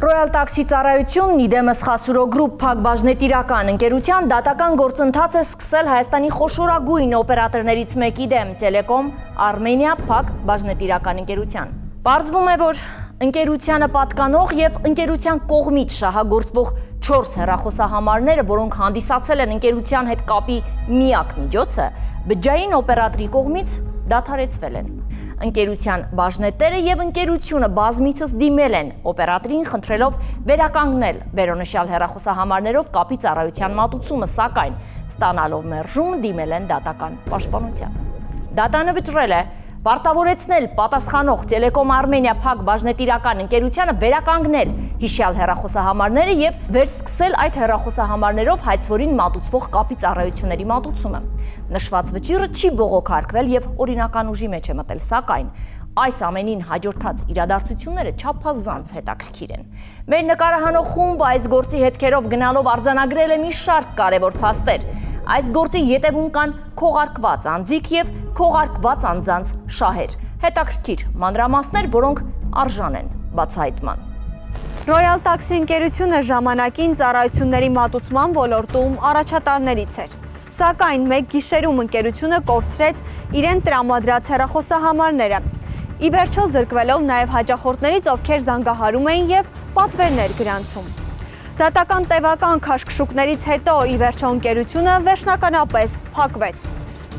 Ռոյալ տաքսի ծառայությունն իդեմս Խասուրո գրուպ փակbaşնետիրական ընկերության դատական գործընթաց է սկսել Հայաստանի խոշորագույն օպերատորներից մեկի դեմ Telecom Armenia փակbaşնետիրական ընկերության։ Պարզվում է, որ ընկերությանը պատկանող եւ ընկերության կողմից շահագործվող 4 հեռախոսահամարները, որոնք հանդիսացել են ընկերության հետ կապի միակ միջոցը, բջջային օպերատորի կողմից դադարեցվել են։ Ընկերության բաժնետերը եւ ընկերությունը բազմիցս դիմել են օպերատորին խնդրելով վերականգնել վերոնշյալ հեռախոսահամարներով կապի ծառայության մատուցումը, սակայն ստանալով մերժում դիմել են դատական պաշտպանության։ Դատանը վճռել է պարտավորեցնել պատասխանող Telecom Armenia փակbaşնետիրական ընկերությանը վերականգնել հիշյալ հեռախոսահամարները եւ վերսկսել այդ հեռախոսահամարներով հայցվորին մատուցվող կապի ծառայությունների մատուցումը։ Նշված վճիռը չի բողոքարկվել եւ օրինական ուժի մեջ է մտել, սակայն այս ամենին հաջորդած իրադարձությունները չափազանց հետաքրքիր են։ Մեր նկարահանող խումբը այս գործի հետքերով գնալով արձանագրել է մի շարք կարևոր փաստեր։ Այս գործի ետևում կան քողարկված անձիկ եւ քողարկված անձանց շահեր։ Հետաքրքիր մանրամասներ, որոնք արժան են բացահայտման։ Ռոյալ տաքսի ընկերությունը ժամանակին ծառայությունների մատուցման ոլորտում առաջատարներից էր։ Սակայն մեկ գիշերում ընկերությունը կորցրեց իրեն տրամադրած հեռախոսահամարները։ Ի վերջո զրկվելով նաև հաճախորդներից, ովքեր զանգահարում էին եւ պատվերներ գրանցում։ Դատական տևական քաշքշուկներից հետո ի վերջո ընկերությունը վերջնականապես փակվեց։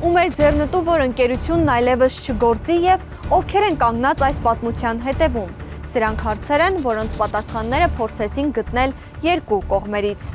Ում էր ձեռնտու, որ ընկերությունն այլևս չգործի եւ ովքեր են կանգնած այս պատմության հետևում։ Սրանք հարցեր են, որոնց պատասխանները փորձեցին գտնել երկու կողմերից։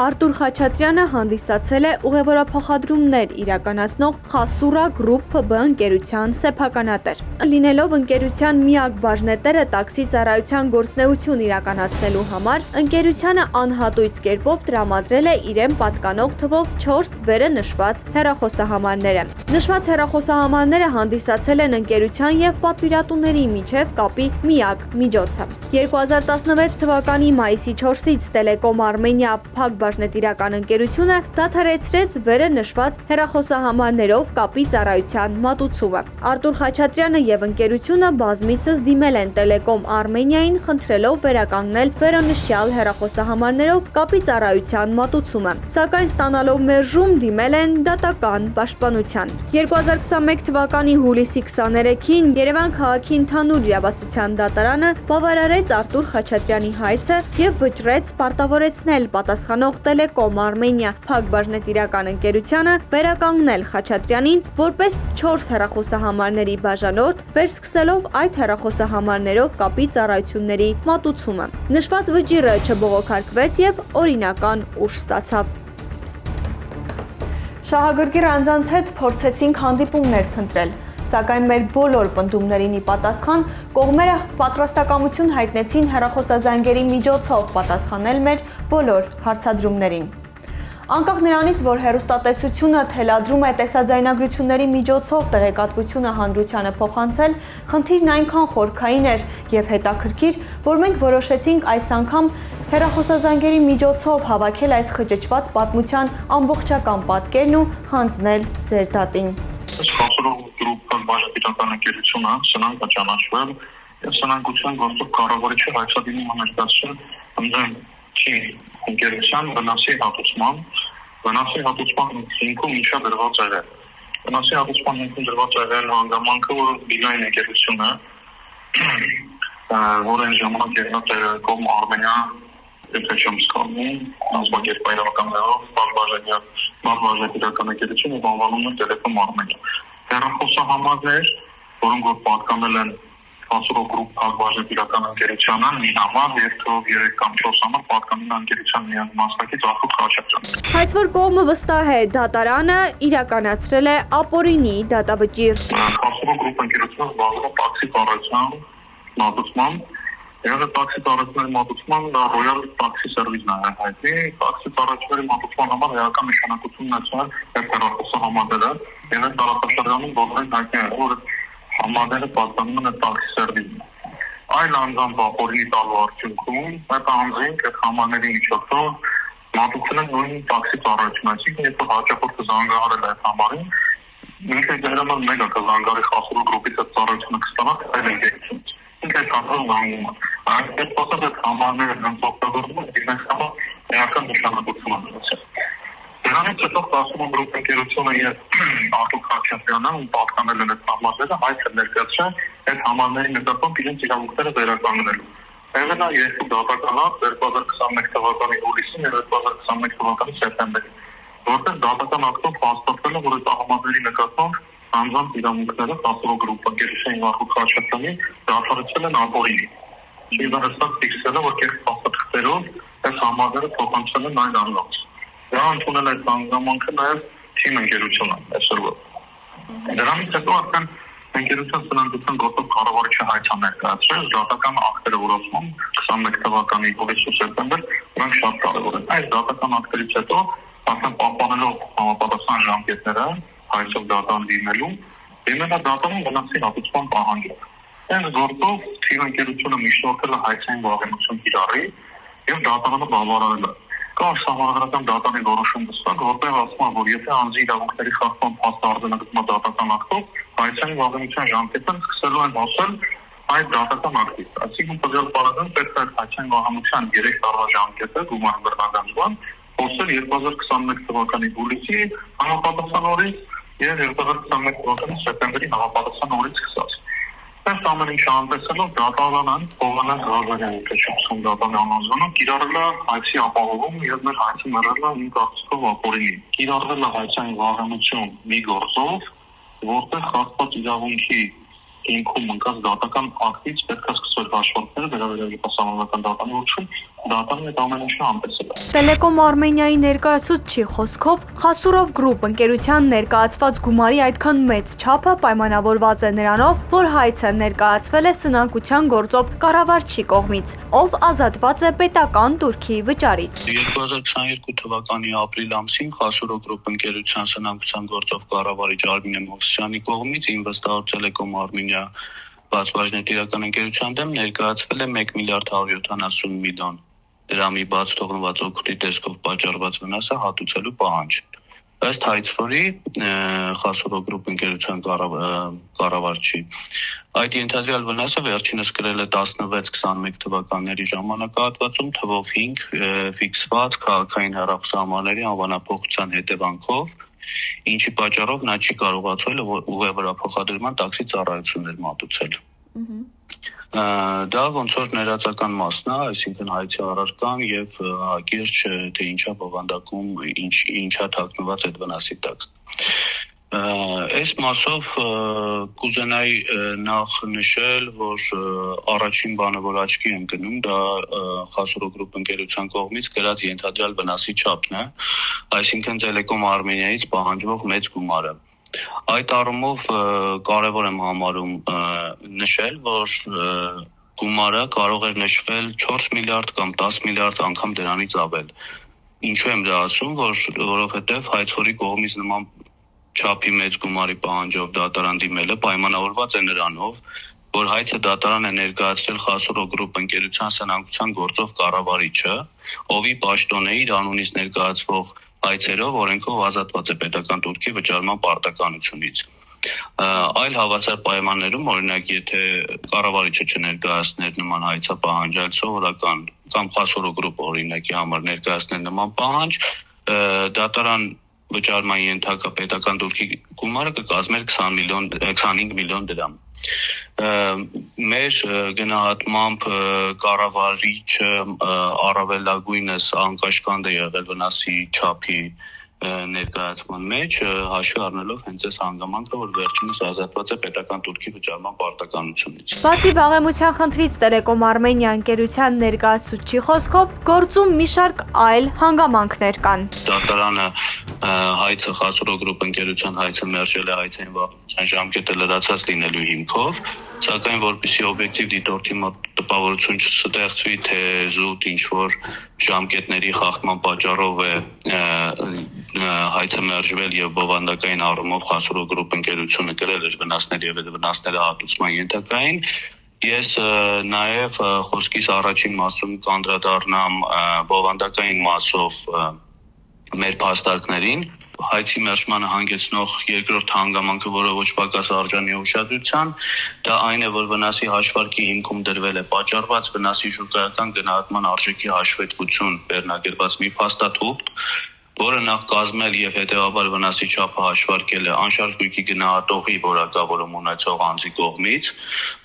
Արտուր Խաչատրյանը հանդիսացել է ուղևորափոխադրումներ իրականացնող Խասուրա գրուպ ՓԲ ընկերության սեփականատեր։ Լինելով ընկերության միակ բաժնետերը տաքսի ծառայության գործունեություն իրականացնելու համար, ընկերությանը անհատույց կերպով տրամադրել է իրեն պատկանող թվով 4 վերը նշված հեռախոսահամարները։ Նշված հեռախոսահամարները հանդիսացել են ընկերության եւ պատվիրատուների միջև կապի միակ միջոցը։ 2016 թվականի մայիսի 4-ից Telecom Armenia փակbaşնետիրական ընկերությունը դադարեցրեց վերը նշված հեռախոսահամարներով կապի ծառայության մատուցումը։ Արտուր Խաչատրյանը եւ ընկերությունը բազմիցս դիմել են Telecom Armenia-ին խնդրելով վերականգնել վերոնշյալ հեռախոսահամարներով կապի ծառայության մատուցումը, սակայն ստանալով մերժում դիմել են դատական պաշտպանության։ 2021 թվականի հուլիսի 23-ին Երևան քաղաքի ընդհանուր իրավասության դատարանը բավարարեց Արտուր Խաչատրյանի հայցը եւ վճռեց պարտավորեցնել պատասխանող Telecom Armenia փակbaşնետիրական ընկերությանը վերականգնել Խաչատրյանին որպես 4 հեռախոսահամարների բաժանորդ, վերսկսելով այդ հեռախոսահամարներով կապի ծառայությունների մատուցումը։ Նշված վճիռը չբողոքարկվեց եւ օրինական ուժ ստացավ։ Շահագրգիռ անձանց հետ փորձեցինք հանդիպումներ փնտրել, սակայն մեր բոլոր պնդումներին ի պատասխան կողմերը պատրաստակամություն հայտնեցին հեռախոսազանգերի միջոցով պատասխանել մեր բոլոր հարցադրումներին։ Անկախ նրանից, որ հեռուստատեսությունը թելադրում է տեսաձայնագրությունների միջոցով տեղեկատվությունը հանրությանը փոխանցել, խնդիրն այնքան խորքային էր եւ հետաքրքիր, որ մենք որոշեցինք այս անգամ հեռախոսազանգերի միջոցով հավաքել այս խճճված պատմության ամբողջական պատկերն ու հանձնել ձեր դատին։ Խասուրո գրուպ փակbaşնետիրական ընկերությունը սնանկ ճանաչվել եւ սնանկության գործով կառավարիչի հայցադիմի համերգացրել ընդդեմ չի ընկերության վնասի հատուցման հիմքում ինչա դրված եղել։ Վնասի հատուցման հիմքում դրված եղել հանգամանքը, որ բիլային ընկերությունը, որ այն ժամանակ եղավ Telecom Armenia եթե չեմ սխալվում, ազգակերպայրականներով փակbaşնետիրական ընկերությունը անվանում է Telecom Armenia։ Հեռախոսահամարներ, որոնք որ պատկանել են Խասուրո գրուպ փակbaşնետիրական ընկերությանը մի համար, երկով 3 կամ 4 համար պատկանում են ընկերության միակ մասնակից Արտուր Խաչատրյանը։ Հայցվոր կողմը վստահ է, դատարանը իրականացրել է ապօրինի դատավճիռ։ Խասուրո գրուպ ընկերությունը զբաղվում է տաքսի ծառայության մատուցմամբ։ Եղել տաքսի ծառայությունների մատուցման Royal տաքսի սերվիսն է հայտնի, տաքսի ծառայությունների մատուցման համար էական նշանակություն ունեցել հեռախոսահամարները, եւ այս տարածաշրջանում բոլորին հայտնի է, որ համարները պատկանում են տաքսի սերվիսին։ Այլ անձանց ապօրինի տալու արդյունքում այդ անձինք այդ համարների միջոցով մատուցել են նույն տաքսի ծառայություն, այսինքն երբ որ հաճախորդը զանգահարել է այդ համարին, ինքը դերամալ մեկը կզանգարի Խասուրո գրուպից այդ ծառայությունը կստանա այլ ընկերությունից։ Ինքը կապը զանգում է։ Այդ փոխանցած համարները հնչողտագործում են իրենց համար էական նշանակություն ունեցել։ Դրանից հետո Խասուրո գրուպ ընկերությունը եւ Արտուր Խաչատրյանը ու պատկանել են այդ համարները, այդ ներկայացրել այդ համարների նկատմամբ իրենց իրավունքները վերականգնելու։ Եղել է երկու դատականات 2021 թվականի հուլիսին եւ 2021 թվականի սեպտեմբերին, որտեղ դատական ակտով հաստատվել է, որ այդ համարների նկատմամբ անձանց իրավունքները Խասուրո գրուպ ընկերության Արտուր Խաչատրյանի դադարեցել են ապօրինի։ Շիվը հստակ ֆիքսել է, որ կեղծ փաստաթղթերով այս համարները փոխանցվել են այլ անձանց։ Դա ընդունել այդ հանգամանքը նաև թիմ ընկերությունը այսօրվա։ Դրանից հետո արդեն ընկերության սննդության գործով կառավարիչը հայտ ներկայացրել դատական ակտերը որոշում 21 թվականի հուլիսի սեպտեմբեր, որոնք շատ կարևոր են։ Այս դատական ակտերից հետո արդեն պահպանելով համապատասխան ժամկետները հայցով դատան դիմելու, դիմելա դատանում վնասի հատուցման պահանջով։ Այս գործով թիմ ընկերությունը միջնորդել է հայցային վաղեմություն կիրառի եւ դատանը բավարարել է։ Կա համահայրական դատանի որոշում դստակ, որտեղ ասում է, որ եթե անձի իրավունքների խախտման փաստ արձանագրվում դատական ակտով, հայցային վաղեմության ժամկետը սկսելու են հասել այդ դատական ակտից։ Այսինքն տվյալ պարագայում պետք է հայցային վաղեմության 3 տարվա ժամկետը գումարի բռնագանձման փորձել 2021 թվականի հուլիսի համապատասխան օրից եւ 2021 թվականի սեպտեմբերի համապատասխան օրից սկսած։ Այս ամեն ինչը անտեսելով դատարանն Հովհաննես Ղազարյանի կեչացում դատարանի անձնում կիրառել է հայցի ապահովում եւ մեր հայցի մեռելը իմ կարծիքով ապօրինի։ Կիրառվել է հայցային վաղեմություն մի գործով, որտեղ խախտված իրավունքի ինքում ընկած դատական ակտից պետք է սկսել հաշվարկները վերաբերյալ հասարակական դատանորոշում, դատանը այդ ամեն ինչը անտեսել է։ Տելեկոմ Արմենիայի ներկայացուցչի խոսքով Խասուրով գրուպ ընկերության ներկայացված գումարի այդքան մեծ չափը պայմանավորված է նրանով, որ հայցը ներկայացվել է սնանկության գործով կառավարչի կողմից, ով ազատված է պետական տուրքի վճարից։ 2022 թվականի ապրիլ ամսին Խասուրով գրուպ ընկերության սնանկության գործով կառավարիչ Արմինե Մովսյանի կողմից Ինվեստոր Տելեկոմ Արմենիա բացվաժնետիրական ընկերության դեմ ներկայացվել է 1 միլիարդ 170 միլիոն դրամի բաց թողնված օգուտի տեսքով պատճառված վնասը հատուցելու պահանջ։ Ըստ հայցվորի Խասուրո գրուպ ընկերության կառավարչի այդ ենթադրյալ վնասը վերջինս կրել է 16-21 թվականների ժամանակահատվածում թվով 5 ֆիքսված քաղաքային հեռախոսահամարների անվանափոխության հետևանքով, ինչի պատճառով նա չի կարողացել ուղևորափոխադրման տաքսի ծառայություններ մատուցել։ Դա ոնց որ ներածական մասն է, այսինքն հայցի առարկան եւ հակիրճ թե ինչա բովանդակում, ինչա թաքնված այդ վնասի տակ։ Այս մասով կուզենայի նախ նշել, որ առաջին բանը, որ աչքի եմ գնում, դա Խասուրո գրուպ ընկերության կողմից կրած ենթադրյալ վնասի չափն է, այսինքն Տելեկոմ Արմենիայից պահանջվող մեծ գումարը։ Այդ առումով կարևոր եմ համարում նշել, որ գումարը կարող էր նշվել 4 միլիարդ կամ 10 միլիարդ անգամ դրանից ավել։ Ինչու եմ դա ասում, որովհետև հայցորի կողմից նման չափի մեծ գումարի պահանջով դատարան դիմելը պայմանավորված է նրանով, որ հայցը դատարան է ներկայացրել Խասուրո գրուպ ընկերության սնանկության գործով կառավարիչը, ովի պաշտոն է իր անունից ներկայացվող հայցերով օրենքով ազատված է պետական տուրքի վճարման պարտականությունից։ Այլ հավասար պայմաններում, օրինակ, եթե կառավարիչը չներկայացներ նման հայցապահանջ, այլ սովորական կամ Խասուրո գրուպ օրինակի համար ներկայացներ նման պահանջ, դատարան վճարման ենթակա պետական տուրքի գումարը կկազմեր 25 միլիոն դրամ։ Մեր գնահատմամբ կառավարիչը առավելագույնս անկաշկանդ է եղել վնասի չափի ներկայացման մեջ, հաշվի առնելով հենց այս հանգամանքը, որ վերջինս ազատված է պետական տուրքի վճարման պարտականությունից։ Բացի վաղեմության խնդրից Տելեկոմ Արմենիա ընկերության ներկայացուցչի խոսքով գործում մի շարք այլ հանգամանքներ կան։ Դատարանը հայցը Խասուրո գրուպ ընկերության հայցը մերժել է հայցային վաղեմության ժամկետը լրացած լինելու հիմքով, սակայն որպեսզի օբյեկտիվ դիտորդի մոտ տպավորություն չստեղծվի, թե զուտ ինչ-որ ժամկետների խախտման պատճառով է հայցը մերժվել եւ բովանդակային առումով Խասուրո գրուպ ընկերությունը կրել էր վնասներ եւ այդ վնասները հատուցման ենթակային, ես նաեւ խոսքիս առաջին մասում կանդրադառնամ բովանդակային մասով մեր փաստարկներին հայցի մերժմանը հանգեցնող երկրորդ հանգամանքը, որը ոչ պակաս արժանի ուշադրության, դա այն է, որ վնասի հաշվարկի հիմքում դրվել է պատճառված վնասի շուկայական գնահատման արժեքի հաշվետվություն վերնագրված մի փաստաթուղթ, որը նախ կազմել եւ հետեւաբար վնասի չափը հաշվարկել է անշարժ գույքի գնահատողի որակավորում ունեցող անձի կողմից,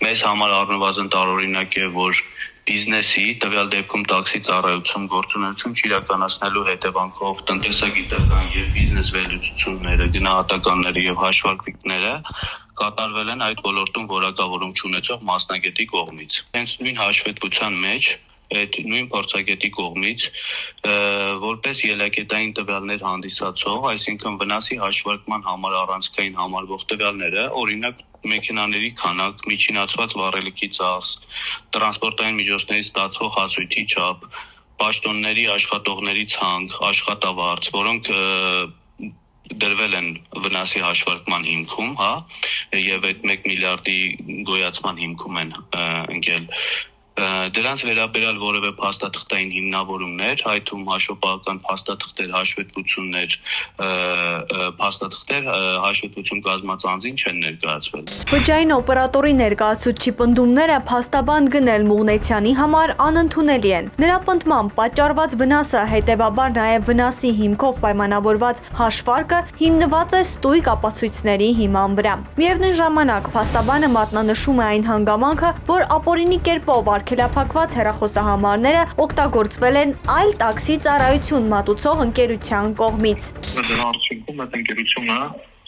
մեզ համար առնվազն տարօրինակ է, որ բիզնեսի, տվյալ դեպքում տաքսի ծառայություն գործունեություն չիրականացնելու հետևանքով տնտեսագիտական եւ բիզնես վերլուծությունները, գնահատականները եւ հաշվարկները կատարվել են այդ ոլորտում որակավորում չունեցող մասնագետի կողմից։ Հենց նույն հաշվետվության մեջ այդ նույն փորձագետի կողմից որպես ելակետային տվյալներ հանդիսացող, այսինքն վնասի հաշվարկման համար առանցքային համարվող տվյալները, օրինակ մեքենաների քանակ, միջինացված վառելիքի ծախս, տրանսպորտային միջոցներից ստացվող հասույթի չափ, պաշտոնների աշխատողների ցանկ, աշխատավարձ, որոնք դրվել են վնասի հաշվարկման հիմքում, եւ այդ 1 միլիարդի գոյացման հիմքում են ընկել։ Դրանց վերաբերյալ որևէ փաստաթղթային հիմնավորումներ, այդ թվում հաշվապահական փաստաթղթեր, հաշվետվություններ, փաստաթղթեր հաշվետվություն կազմած անձին չեն ներկայացվել։ Բջջային օպերատորի ներկայացուցչի պնդումները փաստաբան Գնել Մուղնեցյանի համար անընդունելի են։ Նրա պնդմամբ պատճառված վնասը, հետևաբար նաև վնասի հիմքով պայմանավորված հաշվարկը հիմնված է ստույգ ապացույցների հիման վրա։ Միևնույն ժամանակ փաստաբանը մատնանշում է այն հանգամանքը, որ ապօրինի կերպով արգելափակված հեռախոսահամարները օգտագործվել են այլ տաքսի ծառայություն մատուցող ընկերության կողմից։ Դրա արդյունքում այդ ընկերությունը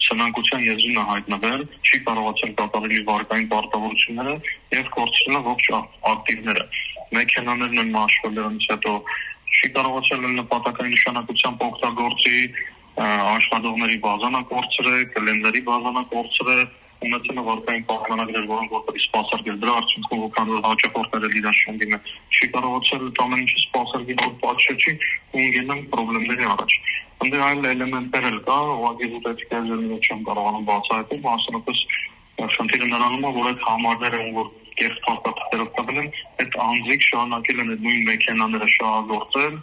սնանկության եզրին է հայտնվել, չի կարողացել կատարել վարկային պարտավորությունները եւ կորցրել ողջ ակտիվները։ Մեքենաներն են մաշվել, դրանից հետո չի կարողացել նպատակային նշանակությամբ օգտագործի, աշխատողների բազանը կորցրել, կլենդերի բազանը կորցրել, ունեցել է վարկային պայմանագրեր, որոնք որպես սպասարկել, դրա արդյունքում ոգանոր հաճախորդները իրար շնորհիվ չի կարողացել ամեն ինչը սպասարկել, որ պատշաճի ու ունենան խնդիրների առաջ։ Այնտեղ այլ էլեմենտներ էլ կա, ուղղակի ուտեցիկները չեմ կարողանում բացահայտել, մասնավորապես խնդիրը նրանում է, որ այդ համարները, որ կեղծ փաստաթղթերով տվել են, այդ անձիկ շարունակել են այդ նույն մեքենաները շահագործել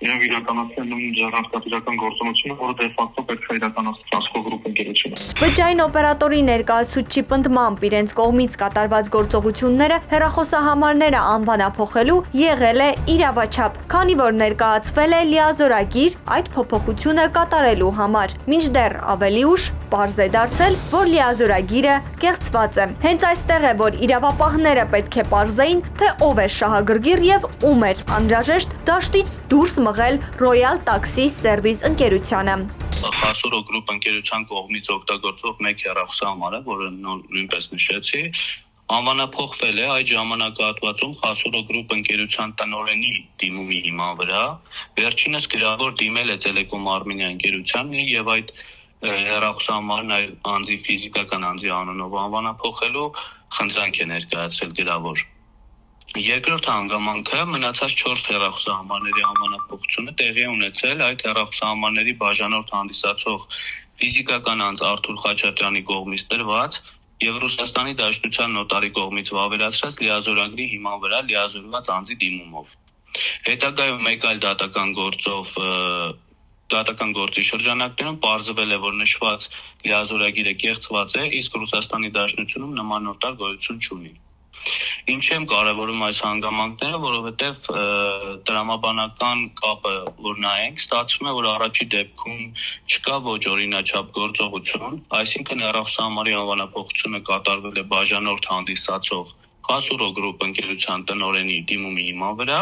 եւ իրականացնել նույն ժառանգական գործունեությունը, որը դե ֆակտո պետք է իրականացնի Տասկո գրուպ ընկերությունը։ Բջջային օպերատորի ներկայացուցչի պնդմամբ իրենց կողմից կատարված գործողությունները հեռախոսահամարները անվանափոխելու եղել է իրավաչափ, քանի որ ներկայացվել է լիազորագիր այդ փոփոխությունը կատարելու համար։ Մինչդեռ ավելի ուշ պարզ է դարձել, որ լիազորագիրը կեղծված է։ Հենց այստեղ է, որ իրավապահները պետք է պարզեին, թե ով է շահագրգիռ եւ ում էր անհրաժեշտ դաշտից դուրս մղել Royal Taxi Service ընկերությանը։ Խասուրո գրուպ ընկերության կողմից օգտագործող մեկ հեռախոսահամարը, որը նույնպես նշեցի, անվանափոխվել է այդ ժամանակահատվածում Խասուրո գրուպ ընկերության տնօրենի դիմումի հիման վրա։ Վերջինս գրավոր դիմել է Telecom Armenia ընկերությանն եւ այդ հեռախոսահամարն այլ անձի ֆիզիկական անձի անունով անվանափոխելու խնդրանք է ներկայացրել գրավոր։ Երկրորդ հանգամանքը մնացած 4 հեռախոսահամարների անվանափոխությունը տեղի է ունեցել այդ հեռախոսահամարների բաժանորդ հանդիսացող ֆիզիկական անձ Արթուր Խաչատրյանի կողմից տրված եւ Ռուսաստանի Դաշնության նոտարի կողմից վավերացրած լիազորագրի հիման վրա լիազորված անձի դիմումով։ Հետագայում մեկ այլ դատական գործի շրջանակներում պարզվել է, որ նշված լիազորագիրը կեղծված է, իսկ Ռուսաստանի Դաշնությունում նման նոտար գոյություն չունի։ Ինչ եմ կարևորում այս հանգամանքները, որովհետև տրամաբանական կապը որ նայենք, ստացվում է, որ առաջի դեպքում չկա ոչ օրինաչափ գործողություն, այսինքն հեռախոսահամարի անվանափոխությունը կատարվել է բաժանորդ հանդիսացող Խասուրո գրուպ ընկերության տնօրենի դիմումի հիման վրա,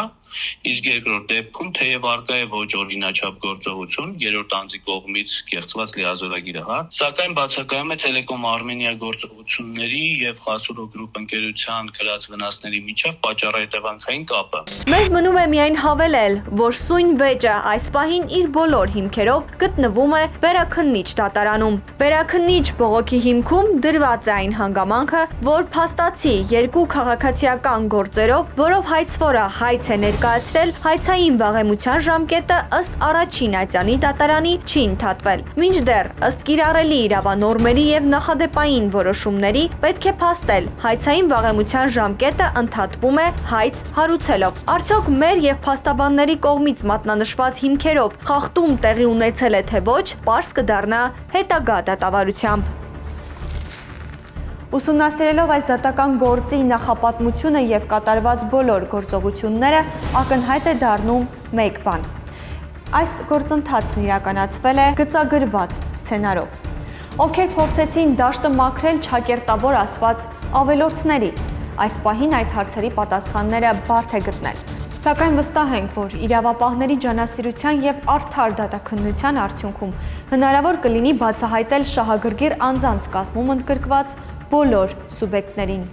իսկ երկրորդ դեպքում թեև արկա է ոչ օրինաչափ գործողություն, երրորդ անձի կողմից կեղծված լիազորագիրը, սակայն բացակայում է Telecom Armenia գործողությունների եւ Խասուրո գրուպ ընկերության կրած վնասների միջև պատճառահետևանքային կապը։ Մեզ մնում է միայն հավելել, որ սույն վեճը այս պահին իր բոլոր հիմքերով գտնվում է Վերաքննիչ դատարանում։ Վերաքննիչ բողոքի հիմքում դրված է այն հանգամանքը, որ փաստացի երկու քաղաքացիական գործերով, որով հայցվորը հայց է ներկայացրել, հայցային վաղեմության ժամկետը ըստ առաջին ատյանի դատարանի չի ընդհատվել։ Մինչդեռ, ըստ կիրառելի իրավանորմերի եւ նախադեպային որոշումների, պետք է փաստել, հայցային վաղեմության ժամկետը ընդհատվում է հայց հարուցելով։ Արդյոք մեր եւ փաստաբանների կողմից մատնանշված հիմքերով խախտում տեղի ունեցել է թե ոչ, պարզ կդառնա հետագա դատավարությամբ։ Ուսումնասիրելով այս դատական գործի նախապատմությունը եւ կատարված բոլոր գործողությունները, ակնհայտ է դառնում մեկ բան։ Այս գործընթացն իրականացվել է գծագրված սցենարով, ովքեր փորձեցին դաշտը մաքրել չակերտավոր ասված ավելորդներից։ Այս պահին այդ հարցերի պատասխանները բարդ է գտնել։ Սակայն վստահ ենք, որ իրավապահների ջանասիրության եւ արդար դատաքննության արդյունքում հնարավոր կլինի բացահայտել շահագրգիռ անձանց կազմում ընդգրկված բոլոր սուբյեկտներին։